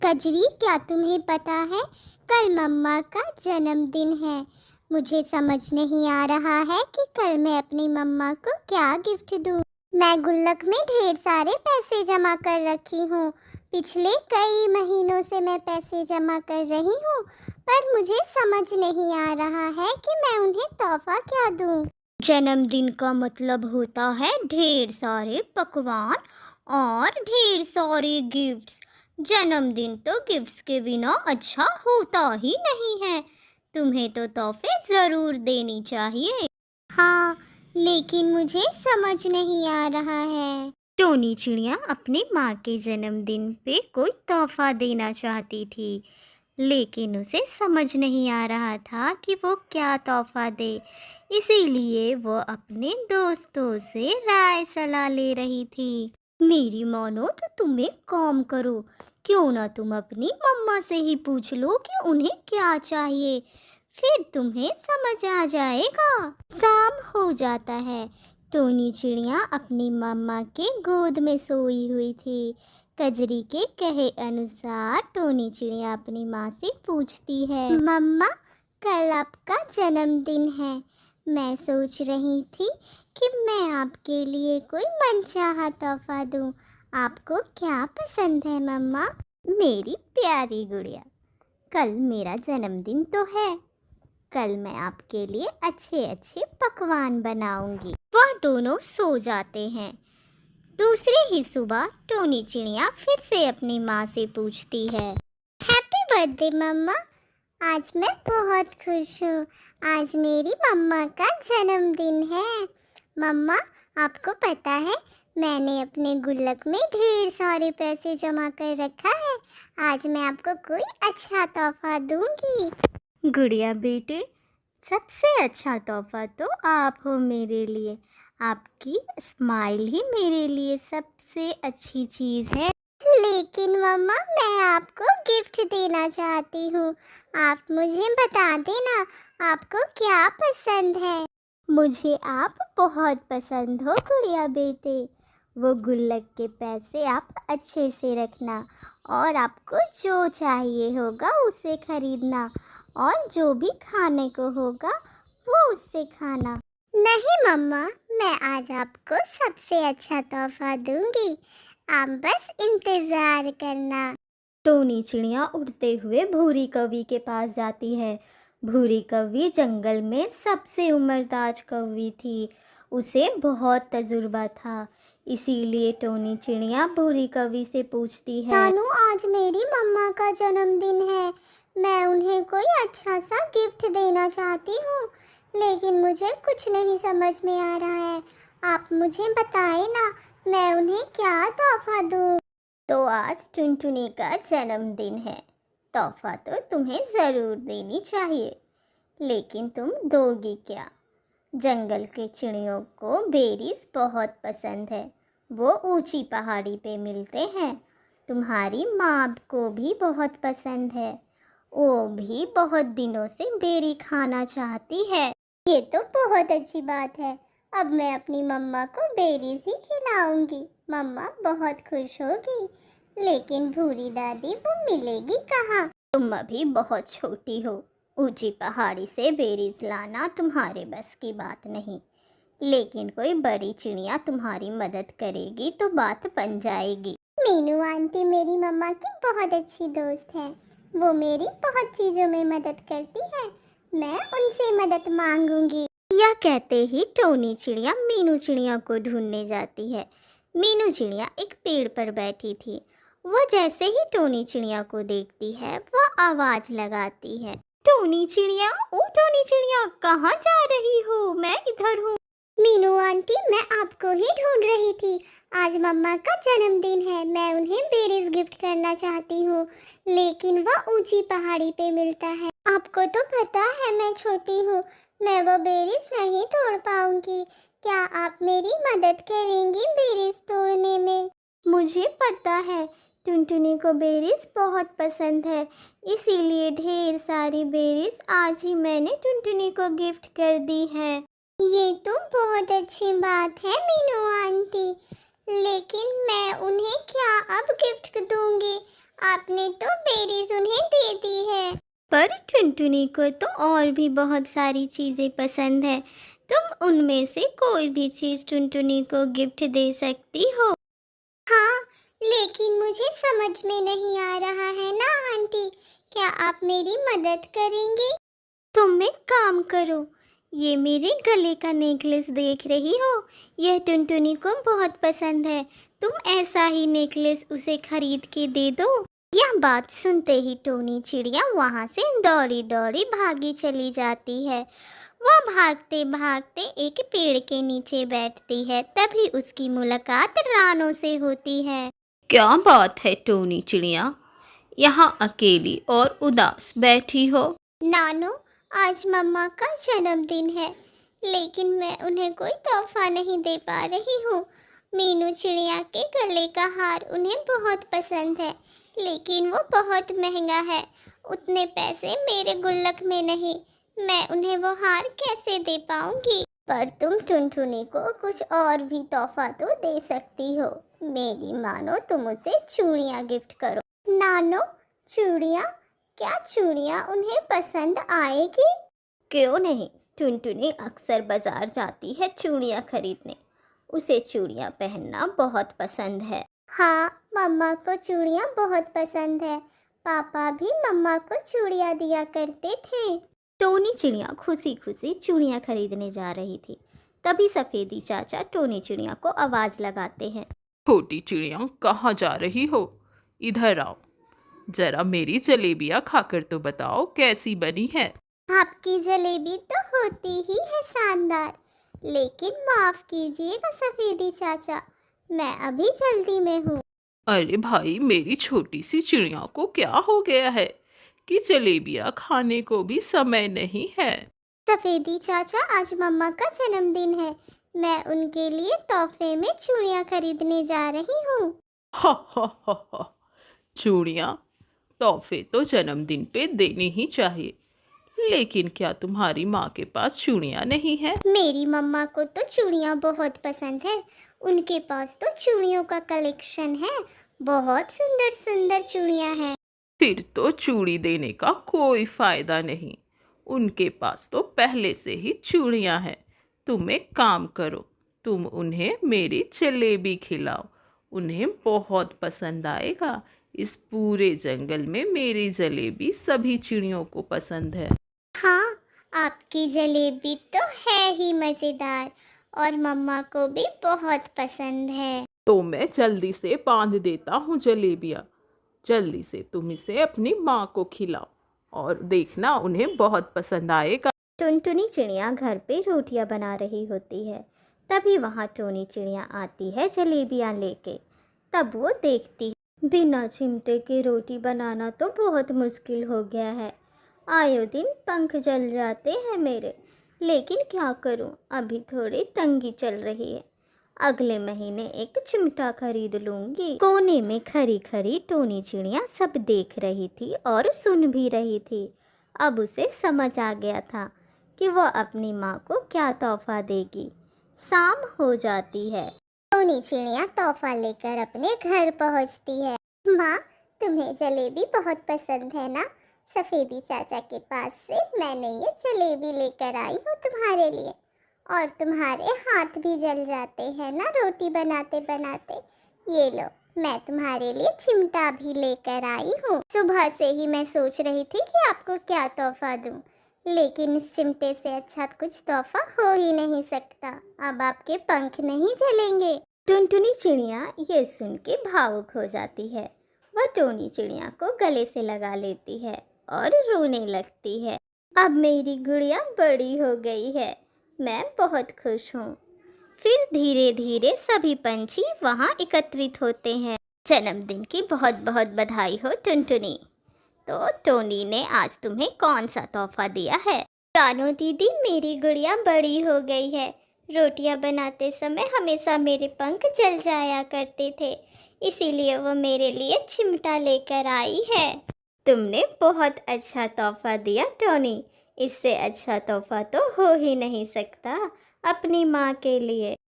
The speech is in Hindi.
कजरी, क्या तुम्हें पता है कल मम्मा का जन्मदिन है। मुझे समझ नहीं आ रहा है कि कल मैं अपनी मम्मा को क्या गिफ्ट दूँ। मैं गुल्लक में ढेर सारे पैसे जमा कर रखी हूँ। पिछले कई महीनों से मैं पैसे जमा कर रही हूँ, पर मुझे समझ नहीं आ रहा है कि मैं उन्हें तोहफा क्या दूँ। जन्मदिन का मतलब होता है ढेर सारे पकवान और ढेर सारे गिफ्ट्स। जन्मदिन तो गिफ्ट्स के बिना अच्छा होता ही नहीं है। तुम्हें तो तोहफे ज़रूर देनी चाहिए। हाँ, लेकिन मुझे समझ नहीं आ रहा है। टोनी चिड़िया अपनी माँ के जन्मदिन पे कोई तोहफा देना चाहती थी, लेकिन उसे समझ नहीं आ रहा था कि वो क्या तोहफा दे। इसीलिए वो अपने दोस्तों से राय सलाह ले रही थी। मेरी मानो तो तुम एक काम करो, क्यों ना तुम अपनी मम्मा से ही पूछ लो कि उन्हें क्या चाहिए, फिर तुम्हें समझ आ जाएगा। शाम हो जाता है। टोनी चिड़िया अपनी मम्मा के गोद में सोई हुई थी। कजरी के कहे अनुसार टोनी चिड़िया अपनी माँ से पूछती है, मम्मा, कल आपका जन्मदिन है। मैं सोच रही थी कि मैं आपके लिए कोई मनचाहा तोहफा दूँ। आपको क्या पसंद है मम्मा? मेरी प्यारी गुड़िया, कल मेरा जन्मदिन तो है। कल मैं आपके लिए अच्छे अच्छे पकवान बनाऊंगी। वह दोनों सो जाते हैं। दूसरी ही सुबह टोनी चिड़िया फिर से अपनी माँ से पूछती है, हैप्पी बर्थडे मम्मा। आज मैं बहुत खुश हूँ। आज मेरी मम्मा का जन्मदिन है। मम्मा, आपको पता है मैंने अपने गुल्लक में ढेर सारे पैसे जमा कर रखा है। आज मैं आपको कोई अच्छा तोहफा दूंगी। गुड़िया बेटे, सबसे अच्छा तोहफा तो आप हो मेरे लिए। आपकी स्माइल ही मेरे लिए सबसे अच्छी चीज़ है। लेकिन मम्मा, मैं आपको गिफ्ट देना चाहती हूँ। आप मुझे बता देना आपको क्या पसंद है। मुझे आप बहुत पसंद हो गुड़िया बेटे। वो गुल्लक के पैसे आप अच्छे से रखना और आपको जो चाहिए होगा उसे खरीदना, और जो भी खाने को होगा वो उससे खाना। नहीं मम्मा, मैं आज आपको सबसे अच्छा तोहफा दूंगी। आप बस इंतज़ार करना। टोनी चिड़िया उड़ते हुए भूरी कौवी के पास जाती है। भूरी कौवी जंगल में सबसे उम्रदराज कौवी थी। उसे बहुत तजुर्बा था। इसीलिए टोनी चिड़िया भूरी कौवी से पूछती है, नानू, आज मेरी मम्मा का जन्मदिन है। मैं उन्हें कोई अच्छा सा गिफ्ट देना चाहती हूँ, लेकिन मुझे कुछ नहीं समझ में आ रहा है। आप मुझे बताएं ना, मैं उन्हें क्या तोहफा दूँ। तो आज टुनटुनी का जन्मदिन है, तोहफा तो तुम्हें ज़रूर देनी चाहिए, लेकिन तुम दोगी क्या? जंगल के चिड़ियों को बेरीज बहुत पसंद है। वो ऊंची पहाड़ी पे मिलते हैं। तुम्हारी माँ को भी बहुत पसंद है। वो भी बहुत दिनों से बेरी खाना चाहती है। ये तो बहुत अच्छी बात है। अब मैं अपनी मम्मा को बेरीज ही खिलाऊंगी। मम्मा बहुत खुश होगी। लेकिन भूरी दादी वो मिलेगी कहाँ? तुम अभी बहुत छोटी हो। ऊंची पहाड़ी से बेरीज लाना तुम्हारे बस की बात नहीं। लेकिन कोई बड़ी चिड़िया तुम्हारी मदद करेगी तो बात बन जाएगी। मीनू आंटी मेरी मम्मा की बहुत अच्छी दोस्त है। वो मेरी बहुत चीज़ों में मदद करती है। मैं उनसे मदद मांगूंगी। यह कहते ही टोनी चिड़िया मीनू चिड़िया को ढूंढने जाती है। मीनू चिड़िया एक पेड़ पर बैठी थी। वो जैसे ही टोनी चिड़िया को देखती है वह आवाज़ लगाती है, टोनी चिड़िया, ओ टोनी चिड़िया, कहाँ जा रही हो? मैं इधर हूँ। मीनू आंटी, मैं आपको ही ढूंढ रही थी। आज मम्मा का जन्मदिन है। मैं उन्हें बेरीज गिफ्ट करना चाहती हूँ, लेकिन वह ऊंची पहाड़ी पे मिलता है। आपको तो पता है मैं छोटी हूँ, मैं वो बेरीज नहीं तोड़ पाऊंगी। क्या आप मेरी मदद करेंगी बेरीज तोड़ने में? मुझे पता है टुनटुनी को बेरीज बहुत पसंद है, इसीलिए ढेर सारी बेरीज आज ही मैंने टुनटुनी को गिफ्ट कर दी है। ये तो बहुत अच्छी बात है मीनू आंटी, लेकिन मैं उन्हें क्या अब गिफ्ट दूंगी? आपने तो बेरीज उन्हें दे दी है। पर टुनटुनी को तो और भी बहुत सारी चीज़ें पसंद है। तुम उनमें से कोई भी चीज़ टुनटुनी को गिफ्ट दे सकती हो। हाँ, लेकिन मुझे समझ में नहीं आ रहा है ना आंटी, क्या आप मेरी मदद करेंगी? तुम एक काम करो, ये मेरे गले का नेकलेस देख रही हो, यह टुनटुनी को बहुत पसंद है। तुम ऐसा ही नेकलेस उसे खरीद के दे दो। यह बात सुनते ही टोनी चिड़िया वहाँ से दौड़ी दौड़ी भागी चली जाती है। वह भागते भागते एक पेड़ के नीचे बैठती है। तभी उसकी मुलाकात रानों से होती है। क्या बात है टोनी चिड़िया, यहाँ अकेली और उदास बैठी हो? नानो, आज मम्मा का जन्मदिन है, लेकिन मैं उन्हें कोई तोहफा नहीं दे पा रही हूँ। मीनू चिड़िया के गले का हार उन्हें बहुत पसंद है, लेकिन वो बहुत महंगा है। उतने पैसे मेरे गुल्लक में नहीं, मैं उन्हें वो हार कैसे दे पाऊंगी? पर तुम टुनटुनी को कुछ और भी तोहफा तो दे सकती हो। मेरी मानो, तुम उसे चूड़ियाँ गिफ्ट करो। नानो, चूड़ियाँ? क्या चूड़ियाँ उन्हें पसंद आएगी? क्यों नहीं, टुनटुनी अक्सर बाजार जाती है चूड़ियाँ खरीदने। उसे चूड़ियाँ पहनना बहुत पसंद है। हाँ, मम्मा को चूड़ियाँ बहुत पसंद है। पापा भी मम्मा को चूड़ियाँ दिया करते थे। टोनी चिड़िया खुशी खुशी चूड़ियाँ खरीदने जा रही थी। तभी सफ़ेदी चाचा टोनी चिड़िया को आवाज़ लगाते हैं। छोटी चिड़िया, कहाँ जा रही हो? इधर आओ, जरा मेरी जलेबियाँ खाकर तो बताओ कैसी बनी है। आपकी जलेबी तो होती ही है शानदार, लेकिन माफ कीजिएगा सफेदी चाचा, मैं अभी जल्दी में हूँ। अरे भाई, मेरी छोटी सी चिड़िया को क्या हो गया है कि जलेबियाँ खाने को भी समय नहीं है? सफेदी चाचा, आज मम्मा का जन्मदिन है, मैं उनके लिए तोहफे में चूड़ियाँ खरीदने जा रही हूँ। हा हा हा हा। चूड़ियाँ? तोहफे तो जन्मदिन पे देने ही चाहिए, लेकिन क्या तुम्हारी माँ के पास चूड़ियाँ नहीं है? मेरी मम्मा को तो चूड़ियाँ बहुत पसंद है, उनके पास तो चूड़ियों का कलेक्शन है। बहुत सुंदर सुंदर चूड़ियाँ हैं। फिर तो चूड़ी देने का कोई फायदा नहीं, उनके पास तो पहले से ही चूड़ियाँ हैं। तुम एक काम करो, तुम उन्हें मेरी जलेबी खिलाओ, उन्हें बहुत पसंद आएगा। इस पूरे जंगल में मेरी जलेबी सभी चिड़ियों को पसंद है। हाँ, आपकी जलेबी तो है ही मज़ेदार, और मम्मा को भी बहुत पसंद है। तो मैं जल्दी से बांध देता हूँ जलेबियाँ। जल्दी से तुम इसे अपनी माँ को खिलाओ और देखना, उन्हें बहुत पसंद आएगा। टुनटुनी चिड़िया घर पे रोटियां बना रही होती है। तभी वहाँ टोनी चिड़िया आती है जलेबियाँ लेके। तब वो देखती है, बिना चिमटे के रोटी बनाना तो बहुत मुश्किल हो गया है। आयो दिन पंख जल जाते हैं मेरे, लेकिन क्या करूँ, अभी थोड़ी तंगी चल रही है। अगले महीने एक चिमटा खरीद लूंगी। कोने में खरी खरी टोनी चिड़िया सब देख रही थी और सुन भी रही थी। अब उसे समझ आ गया था कि वह अपनी माँ को क्या तोहफा देगी। शाम हो जाती है। टोनी चिड़िया तोहफा लेकर अपने घर पहुँचती है। माँ, तुम्हें जलेबी बहुत पसंद है ना? सफेदी चाचा के पास से मैंने ये जलेबी लेकर आई हूँ तुम्हारे लिए। और तुम्हारे हाथ भी जल जाते हैं ना रोटी बनाते बनाते। ये लो, मैं तुम्हारे लिए चिमटा भी लेकर आई हूँ। सुबह से ही मैं सोच रही थी कि आपको क्या तोहफा दूँ, लेकिन इस चिमटे से अच्छा कुछ तोहफा हो ही नहीं सकता। अब आपके पंख नहीं जलेंगे। टुनटुनी चिड़िया ये सुन के भावुक हो जाती है। वह टोनी चिड़िया को गले से लगा लेती है और रोने लगती है। अब मेरी गुड़िया बड़ी हो गई है, मैं बहुत खुश हूँ। फिर धीरे धीरे सभी पंछी वहाँ एकत्रित होते हैं। जन्मदिन की बहुत बहुत बधाई हो टुनटुनी। तो टोनी ने आज तुम्हें कौन सा तोहफा दिया है? रानो दीदी, मेरी गुड़िया बड़ी हो गई है। रोटियां बनाते समय हमेशा मेरे पंख जल जाया करते थे, इसीलिए वो मेरे लिए चिमटा लेकर आई है। तुमने बहुत अच्छा तोहफा दिया टोनी, इससे अच्छा तोहफा तो हो ही नहीं सकता अपनी माँ के लिए।